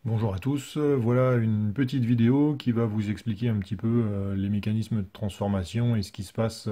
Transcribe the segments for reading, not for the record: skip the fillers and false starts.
Bonjour à tous, voilà une petite vidéo qui va vous expliquer un petit peu les mécanismes de transformation et ce qui se passe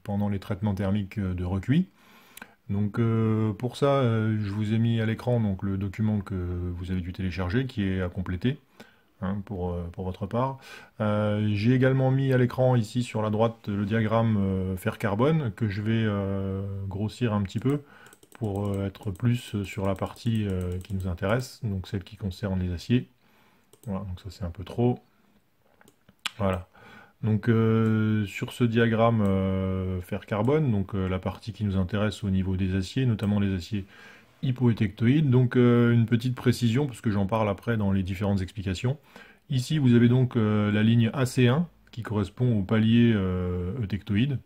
pendant les traitements thermiques de recuit. Donc pour ça, je vous ai mis à l'écran donc le document que vous avez dû télécharger qui est à compléter hein, pour votre part. J'ai également mis à l'écran ici sur la droite le diagramme fer-carbone que je vais grossir un petit peu pour être plus sur la partie qui nous intéresse, donc celle qui concerne les aciers. Voilà, donc ça c'est un peu trop. Voilà. Donc sur ce diagramme fer-carbone, donc la partie qui nous intéresse au niveau des aciers, notamment les aciers hypoétectoïdes, donc une petite précision, parce que j'en parle après dans les différentes explications. Ici vous avez donc la ligne AC1 qui correspond au palier eutectoïde,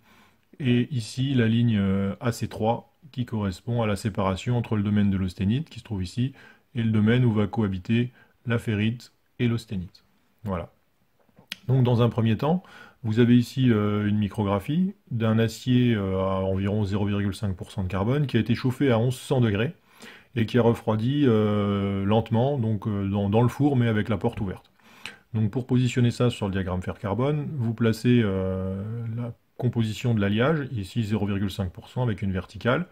et ici la ligne AC3 qui correspond à la séparation entre le domaine de l'austenite qui se trouve ici et le domaine où va cohabiter la ferrite et l'austenite. Voilà. Donc dans un premier temps, vous avez ici une micrographie d'un acier à environ 0,5% de carbone qui a été chauffé à 1100 degrés et qui a refroidi lentement donc, dans le four mais avec la porte ouverte. Donc pour positionner ça sur le diagramme fer-carbone, vous placez la composition de l'alliage, ici 0,5% avec une verticale.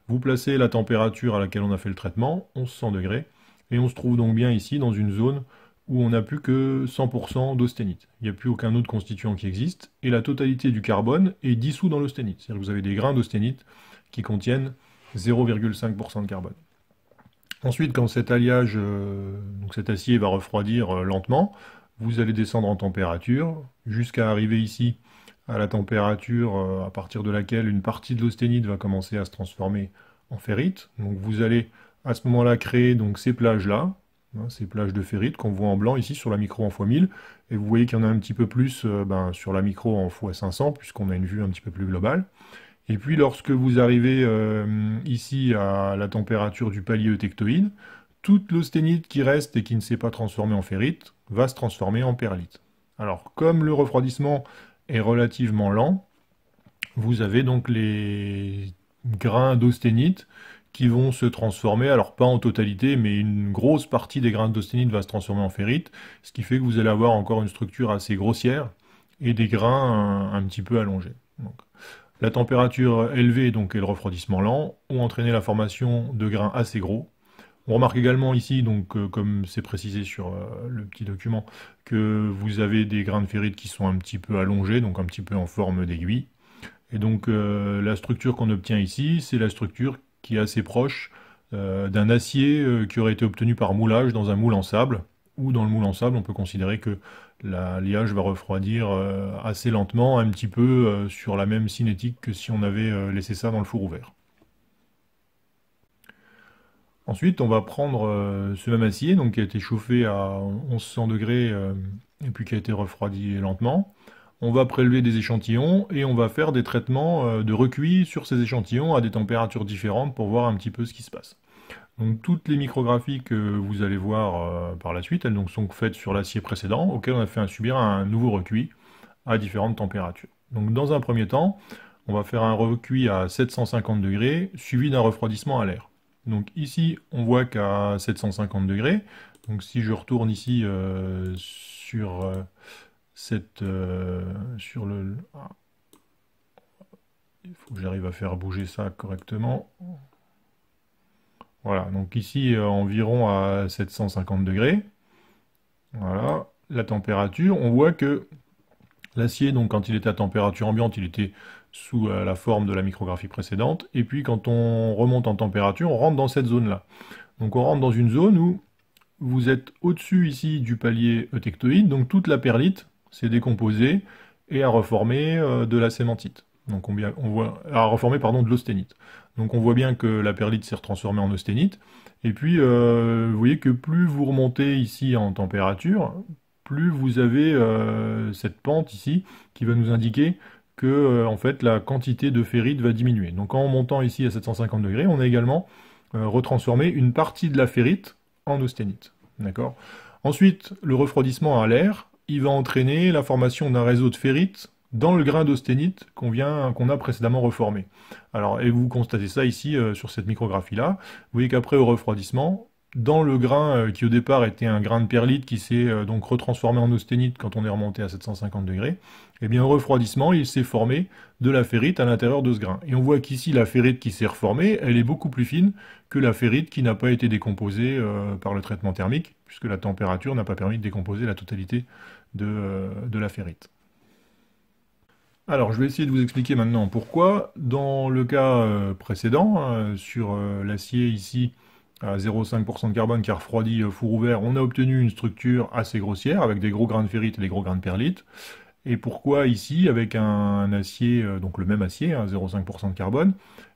Vous placez la température à laquelle on a fait le traitement, 1100 degrés, et on se trouve donc bien ici dans une zone où on n'a plus que 100% d'austénite. Il n'y a plus aucun autre constituant qui existe, et la totalité du carbone est dissous dans l'austénite. C'est-à-dire que vous avez des grains d'austénite qui contiennent 0,5% de carbone. Ensuite, quand cet alliage, donc cet acier va refroidir lentement, vous allez descendre en température jusqu'à arriver ici à la température à partir de laquelle une partie de l'austénite va commencer à se transformer en ferrite. Donc vous allez à ce moment-là créer donc ces plages-là, hein, ces plages de ferrite qu'on voit en blanc ici sur la micro en x1000, et vous voyez qu'il y en a un petit peu plus sur la micro en x500 puisqu'on a une vue un petit peu plus globale. Et puis lorsque vous arrivez ici à la température du palier eutectoïde, toute l'austénite qui reste et qui ne s'est pas transformée en ferrite va se transformer en perlite. Alors comme le refroidissement est relativement lent, vous avez donc les grains d'austénite qui vont se transformer, alors pas en totalité, mais une grosse partie des grains d'austénite va se transformer en ferrite, ce qui fait que vous allez avoir encore une structure assez grossière et des grains un petit peu allongés. Donc, la température élevée donc, et le refroidissement lent ont entraîné la formation de grains assez gros. On remarque également ici, donc, comme c'est précisé sur le petit document, que vous avez des grains de ferrite qui sont un petit peu allongés, donc un petit peu en forme d'aiguille. Et donc la structure qu'on obtient ici, c'est la structure qui est assez proche d'un acier qui aurait été obtenu par moulage dans un moule en sable, ou dans le moule en sable, on peut considérer que l'alliage va refroidir assez lentement, un petit peu sur la même cinétique que si on avait laissé ça dans le four ouvert. Ensuite, on va prendre ce même acier, donc qui a été chauffé à 1100 degrés et puis qui a été refroidi lentement. On va prélever des échantillons et on va faire des traitements de recuit sur ces échantillons à des températures différentes pour voir un petit peu ce qui se passe. Donc toutes les micrographies que vous allez voir par la suite, elles donc sont faites sur l'acier précédent auquel on a fait subir un nouveau recuit à différentes températures. Donc dans un premier temps, on va faire un recuit à 750 degrés suivi d'un refroidissement à l'air. Donc ici, on voit qu'à 750 degrés, donc si je retourne ici sur sur le... Ah, il faut que j'arrive à faire bouger ça correctement. Voilà, donc ici environ à 750 degrés. Voilà, la température, on voit que l'acier, donc quand il était à température ambiante, il était sous la forme de la micrographie précédente. Et puis quand on remonte en température, on rentre dans cette zone-là. Donc on rentre dans une zone où vous êtes au-dessus ici du palier eutectoïde, donc toute la perlite s'est décomposée et a reformé de la cémentite. Donc on voit, a reformé pardon, de l'austénite. Donc on voit bien que la perlite s'est retransformée en austénite. Et puis vous voyez que plus vous remontez ici en température, plus vous avez cette pente ici qui va nous indiquer que en fait la quantité de ferrite va diminuer. Donc en montant ici à 750 degrés, on a également retransformé une partie de la ferrite en austénite. D'accord. Ensuite, le refroidissement à l'air, il va entraîner la formation d'un réseau de ferrite dans le grain d'austénite qu'on a précédemment reformé. Alors, et vous constatez ça ici sur cette micrographie-là. Vous voyez qu'après au refroidissement, dans le grain qui au départ était un grain de perlite qui s'est donc retransformé en austénite quand on est remonté à 750 degrés, eh bien au refroidissement, il s'est formé de la ferrite à l'intérieur de ce grain. Et on voit qu'ici, la ferrite qui s'est reformée, elle est beaucoup plus fine que la ferrite qui n'a pas été décomposée par le traitement thermique, puisque la température n'a pas permis de décomposer la totalité de la ferrite. Alors, je vais essayer de vous expliquer maintenant pourquoi. Dans le cas précédent, sur l'acier ici, à 0,5% de carbone qui a refroidi four ouvert, on a obtenu une structure assez grossière, avec des gros grains de ferrite et des gros grains de perlite. Et pourquoi ici, avec un acier, donc le même acier, 0,5% de carbone,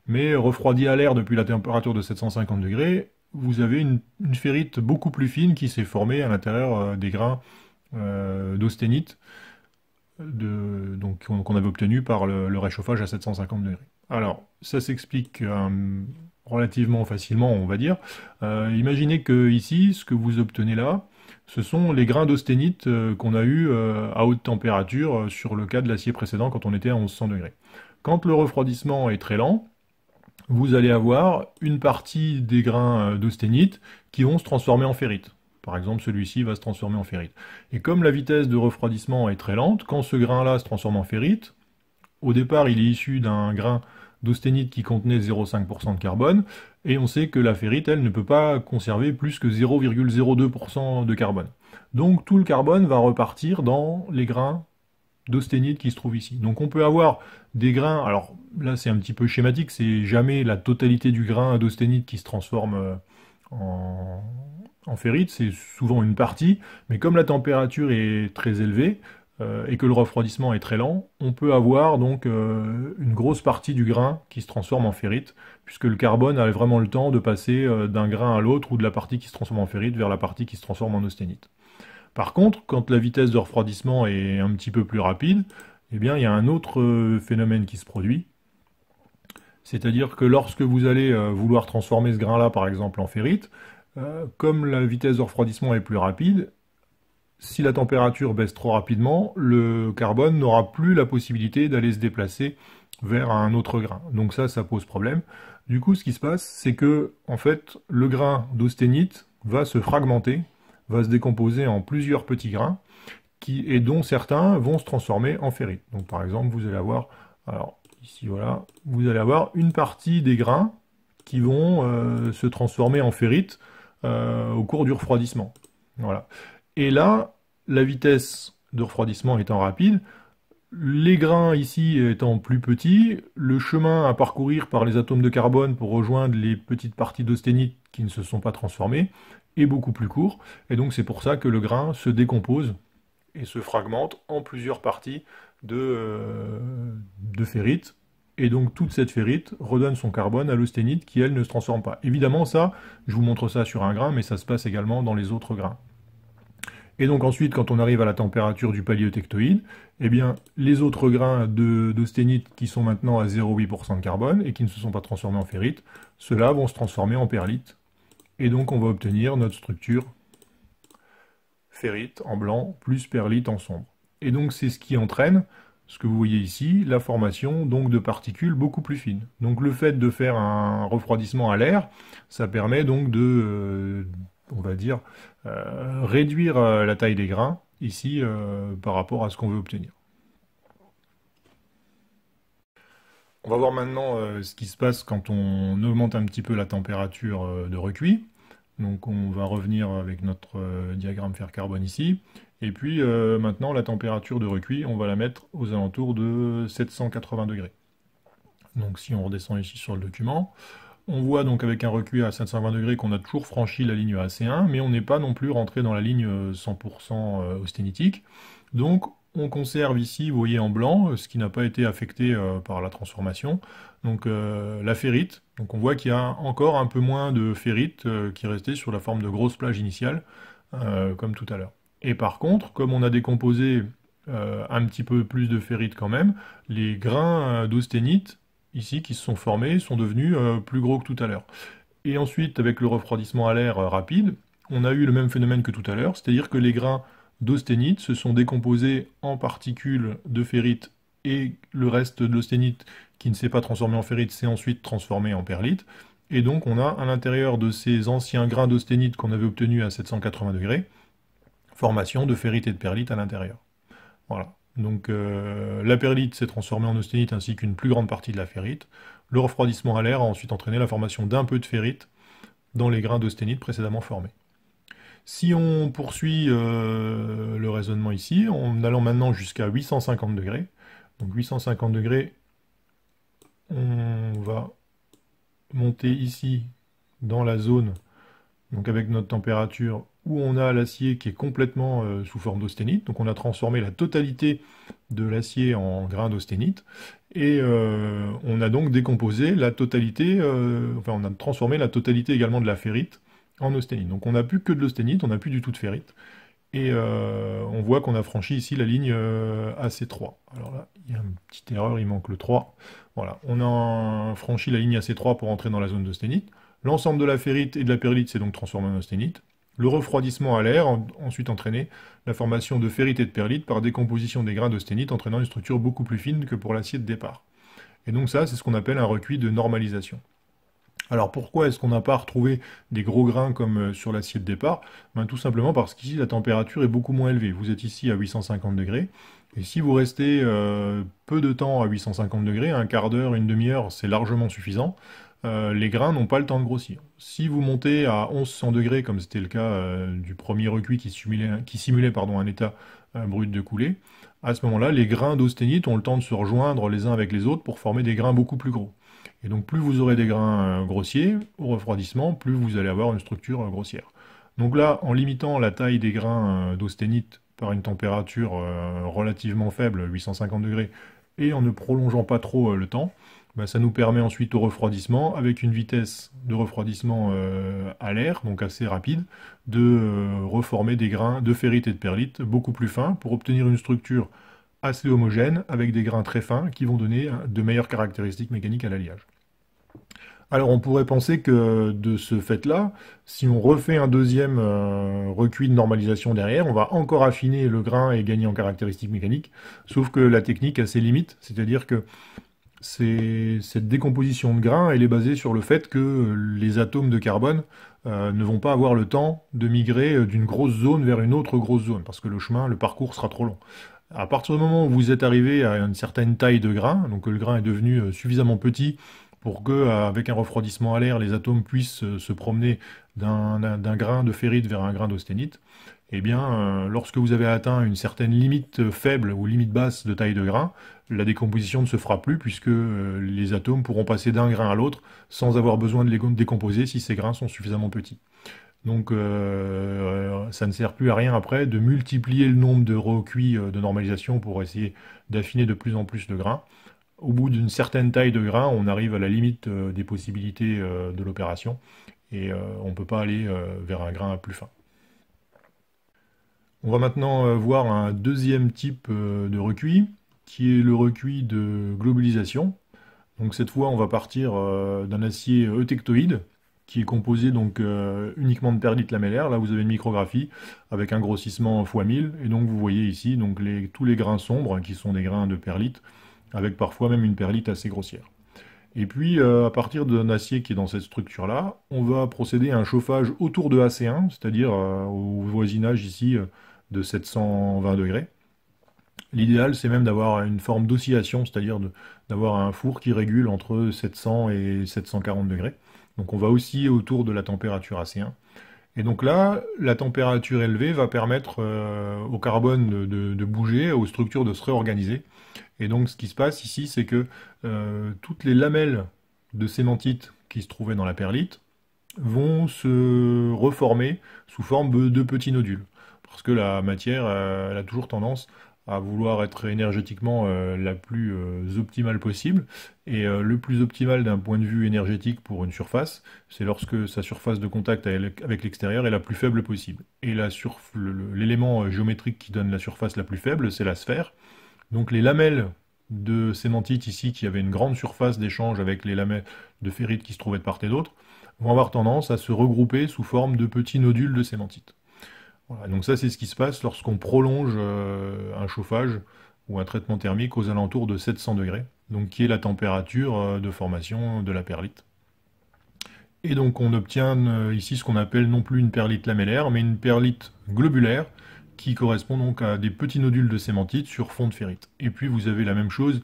mais refroidi à l'air depuis la température de 750 degrés, vous avez une ferrite beaucoup plus fine qui s'est formée à l'intérieur des grains d'austénite qu'on avait obtenu par le réchauffage à 750 degrés. Alors, ça s'explique relativement facilement, on va dire. Imaginez que ici, ce que vous obtenez là, ce sont les grains d'austénite qu'on a eu à haute température sur le cas de l'acier précédent quand on était à 1100 degrés. Quand le refroidissement est très lent, vous allez avoir une partie des grains d'austénite qui vont se transformer en ferrite. Par exemple, celui-ci va se transformer en ferrite. Et comme la vitesse de refroidissement est très lente, quand ce grain-là se transforme en ferrite, au départ, il est issu d'un grain d'austénite qui contenait 0,5% de carbone, et on sait que la ferrite, elle, ne peut pas conserver plus que 0,02% de carbone. Donc tout le carbone va repartir dans les grains d'austénite qui se trouvent ici. Donc on peut avoir des grains, alors là c'est un petit peu schématique, c'est jamais la totalité du grain d'austénite qui se transforme en ferrite, c'est souvent une partie, mais comme la température est très élevée, et que le refroidissement est très lent, on peut avoir donc une grosse partie du grain qui se transforme en ferrite, puisque le carbone a vraiment le temps de passer d'un grain à l'autre ou de la partie qui se transforme en ferrite vers la partie qui se transforme en austénite. Par contre, quand la vitesse de refroidissement est un petit peu plus rapide, eh bien, il y a un autre phénomène qui se produit. C'est-à-dire que lorsque vous allez vouloir transformer ce grain-là, par exemple, en ferrite, comme la vitesse de refroidissement est plus rapide, si la température baisse trop rapidement, le carbone n'aura plus la possibilité d'aller se déplacer vers un autre grain. Donc ça pose problème. Du coup, ce qui se passe, c'est que, en fait, le grain d'austénite va se fragmenter, va se décomposer en plusieurs petits grains, et dont certains vont se transformer en ferrite. Donc par exemple, vous allez avoir, alors ici voilà, vous allez avoir une partie des grains qui vont se transformer en ferrite au cours du refroidissement. Voilà. Et là, la vitesse de refroidissement étant rapide, les grains ici étant plus petits, le chemin à parcourir par les atomes de carbone pour rejoindre les petites parties d'austénite qui ne se sont pas transformées est beaucoup plus court. Et donc c'est pour ça que le grain se décompose et se fragmente en plusieurs parties de ferrite. Et donc toute cette ferrite redonne son carbone à l'austénite qui, elle, ne se transforme pas. Évidemment, ça, je vous montre ça sur un grain, mais ça se passe également dans les autres grains. Et donc ensuite, quand on arrive à la température du paléotectoïde, eh bien, les autres grains d'austénite qui sont maintenant à 0,8% de carbone et qui ne se sont pas transformés en ferrite, ceux-là vont se transformer en perlite. Et donc on va obtenir notre structure ferrite en blanc plus perlite en sombre. Et donc c'est ce qui entraîne, ce que vous voyez ici, la formation donc de particules beaucoup plus fines. Donc le fait de faire un refroidissement à l'air, ça permet donc de, on va dire, réduire la taille des grains, ici, par rapport à ce qu'on veut obtenir. On va voir maintenant ce qui se passe quand on augmente un petit peu la température de recuit. Donc on va revenir avec notre diagramme fer-carbone ici. Et puis maintenant la température de recuit, on va la mettre aux alentours de 780 degrés. Donc si on redescend ici sur le document, on voit donc avec un recuit à 720 degrés qu'on a toujours franchi la ligne AC1, mais on n'est pas non plus rentré dans la ligne 100% austénitique. Donc on conserve ici, vous voyez en blanc, ce qui n'a pas été affecté par la transformation, donc la ferrite. Donc on voit qu'il y a encore un peu moins de ferrite qui est resté sur la forme de grosse plage initiale, comme tout à l'heure. Et par contre, comme on a décomposé un petit peu plus de ferrite quand même, les grains d'austénite, ici, qui se sont formés, sont devenus plus gros que tout à l'heure. Et ensuite, avec le refroidissement à l'air rapide, on a eu le même phénomène que tout à l'heure, c'est-à-dire que les grains d'austénite se sont décomposés en particules de ferrite et le reste de l'austénite qui ne s'est pas transformé en ferrite s'est ensuite transformé en perlite. Et donc on a à l'intérieur de ces anciens grains d'austénite qu'on avait obtenus à 780 degrés, formation de ferrite et de perlite à l'intérieur. Voilà. Donc la perlite s'est transformée en austénite ainsi qu'une plus grande partie de la ferrite. Le refroidissement à l'air a ensuite entraîné la formation d'un peu de ferrite dans les grains d'austénite précédemment formés. Si on poursuit le raisonnement ici, en allant maintenant jusqu'à 850 degrés, donc 850 degrés, on va monter ici dans la zone, donc avec notre température, où on a l'acier qui est complètement sous forme d'austénite. Donc on a transformé la totalité de l'acier en grains d'austénite, et on a donc décomposé la totalité, enfin on a transformé la totalité également de la ferrite en austénite. Donc on n'a plus que de l'austénite, on n'a plus du tout de ferrite. Et on voit qu'on a franchi ici la ligne AC3. Alors là, il y a une petite erreur, il manque le 3. Voilà, on a franchi la ligne AC3 pour entrer dans la zone d'austénite. L'ensemble de la ferrite et de la perlite s'est donc transformé en austénite. Le refroidissement à l'air a ensuite entraîné la formation de ferrite et de perlite par décomposition des grains d'austénite, entraînant une structure beaucoup plus fine que pour l'acier de départ. Et donc ça, c'est ce qu'on appelle un recuit de normalisation. Alors pourquoi est-ce qu'on n'a pas retrouvé des gros grains comme sur l'acier de départ? Tout simplement parce qu'ici la température est beaucoup moins élevée. Vous êtes ici à 850 degrés, et si vous restez peu de temps à 850 degrés, un quart d'heure, une demi-heure, c'est largement suffisant, les grains n'ont pas le temps de grossir. Si vous montez à 1100 degrés, comme c'était le cas du premier recuit qui simulait un état brut de coulée, à ce moment-là, les grains d'austénite ont le temps de se rejoindre les uns avec les autres pour former des grains beaucoup plus gros. Et donc plus vous aurez des grains grossiers au refroidissement, plus vous allez avoir une structure grossière. Donc là, en limitant la taille des grains d'austénite par une température relativement faible, 850 degrés, et en ne prolongeant pas trop le temps, ça nous permet ensuite au refroidissement, avec une vitesse de refroidissement à l'air, donc assez rapide, de reformer des grains de ferrite et de perlite beaucoup plus fins pour obtenir une structure assez homogène avec des grains très fins qui vont donner de meilleures caractéristiques mécaniques à l'alliage. Alors on pourrait penser que de ce fait-là, si on refait un deuxième recuit de normalisation derrière, on va encore affiner le grain et gagner en caractéristiques mécaniques, sauf que la technique a ses limites, c'est-à-dire que cette décomposition de grains, elle est basée sur le fait que les atomes de carbone ne vont pas avoir le temps de migrer d'une grosse zone vers une autre grosse zone, parce que le parcours sera trop long. À partir du moment où vous êtes arrivé à une certaine taille de grain, donc le grain est devenu suffisamment petit pour que, avec un refroidissement à l'air, les atomes puissent se promener d'un grain de ferrite vers un grain d'austénite, eh bien, lorsque vous avez atteint une certaine limite faible ou limite basse de taille de grain, la décomposition ne se fera plus puisque les atomes pourront passer d'un grain à l'autre sans avoir besoin de les décomposer si ces grains sont suffisamment petits. Donc ça ne sert plus à rien après de multiplier le nombre de recuits de normalisation pour essayer d'affiner de plus en plus de grains. Au bout d'une certaine taille de grain, on arrive à la limite des possibilités de l'opération et on ne peut pas aller vers un grain plus fin. On va maintenant voir un deuxième type de recuit, qui est le recuit de globalisation. Donc cette fois, on va partir d'un acier eutectoïde, qui est composé donc uniquement de perlite lamellaire. Là, vous avez une micrographie avec un grossissement x1000, et donc vous voyez ici donc tous les grains sombres, qui sont des grains de perlite, avec parfois même une perlite assez grossière. Et puis, à partir d'un acier qui est dans cette structure-là, on va procéder à un chauffage autour de AC1, c'est-à-dire au voisinage ici de 720 degrés. L'idéal, c'est même d'avoir une forme d'oscillation, c'est-à-dire d'avoir un four qui régule entre 700 et 740 degrés. Donc on va osciller autour de la température AC1. Et donc là, la température élevée va permettre au carbone de bouger, aux structures de se réorganiser. Et donc ce qui se passe ici, c'est que toutes les lamelles de cémentite qui se trouvaient dans la perlite vont se reformer sous forme de petits nodules. Parce que la matière, elle a toujours tendance à vouloir être énergétiquement la plus optimale possible. Et le plus optimal d'un point de vue énergétique pour une surface, c'est lorsque sa surface de contact avec l'extérieur est la plus faible possible. Et l'élément géométrique qui donne la surface la plus faible, c'est la sphère. Donc les lamelles de cémentite ici, qui avaient une grande surface d'échange avec les lamelles de ferrite qui se trouvaient de part et d'autre, vont avoir tendance à se regrouper sous forme de petits nodules de cémentite. Voilà, donc ça c'est ce qui se passe lorsqu'on prolonge un chauffage ou un traitement thermique aux alentours de 700 degrés, donc qui est la température de formation de la perlite. Et donc on obtient ici ce qu'on appelle non plus une perlite lamellaire, mais une perlite globulaire, qui correspond donc à des petits nodules de cémentite sur fond de ferrite. Et puis vous avez la même chose,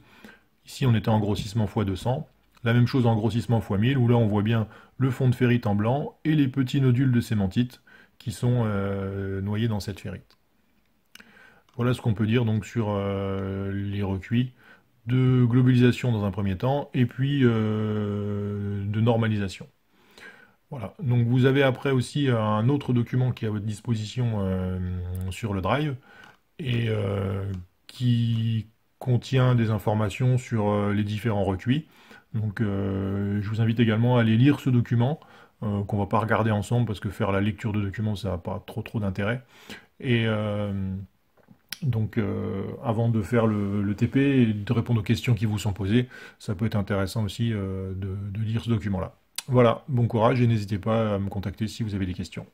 ici on était en grossissement x 200, la même chose en grossissement x 1000, où là on voit bien le fond de ferrite en blanc et les petits nodules de cémentite qui sont noyés dans cette ferrite. Voilà ce qu'on peut dire donc sur les recuits de globalisation dans un premier temps, et puis de normalisation. Voilà. Donc vous avez après aussi un autre document qui est à votre disposition sur le Drive, et qui contient des informations sur les différents recuits. Donc je vous invite également à aller lire ce document, qu'on va pas regarder ensemble parce que faire la lecture de documents ça n'a pas trop d'intérêt. Et donc avant de faire le TP et de répondre aux questions qui vous sont posées, ça peut être intéressant aussi de lire ce document-là. Voilà, bon courage et n'hésitez pas à me contacter si vous avez des questions.